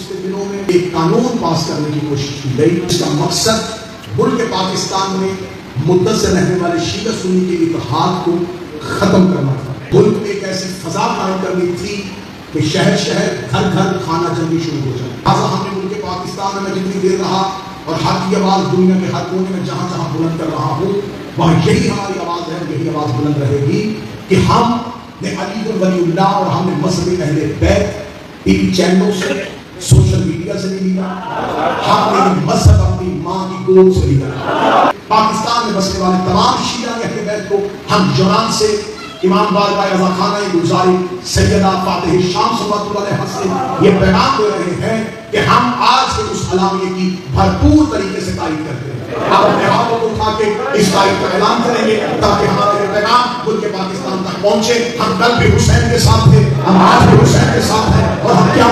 گزشتہ دنوں میں ایک قانون پاس کرنے کی کوشش کی گئی، اس کا مقصد ملک پاکستان میں مدت سے رہنے والے شیعہ سنی کے اتحاد کو ختم کرنا تھا۔ ملک میں ایک ایسی فضا قائم کرنی تھی کہ شہر شہر گھر گھر کھانا جلدی شروع ہو جائے۔ لہٰذا ہم نے ملک پاکستان میں جتنی دیر رہا اور حق کی آواز دنیا کے ہر کونے میں جہاں جہاں بلند کر رہا ہوں، وہاں یہی ہماری آواز ہے، یہی آواز بلند رہے گی کہ ہم نے علی ولی اللہ اور ہم نے مذہب اہل بیت ٹی وی چینلوں سے، سوشل میڈیا سے نہیں لیا، ہم نے مذہب اپنی ماں کی گود سے لیا۔ پاکستان میں بسنے والے تمام شیعہ اہل بیت کو ہم یونان سے امام بارگاہ رضا خانہ گلزاری سیدہ فاتح شام صلی اللہ علیہ وسلم سے یہ پیغام دے رہے ہیں کہ ہم آج کے اس اعلامیے کی بھرپور طریقے سے تائید کرتے ہیں۔ آپ اپنے ہاتھوں کو اٹھا کے اس تائید کا اعلان کریں گے تاکہ ہمارا یہ پیغام ملک پاکستان تک پہنچے۔ ہم کل بھی حسین کے ساتھ تھے، ہم آج بھی حسین کے ساتھ ہیں اور ہم کیا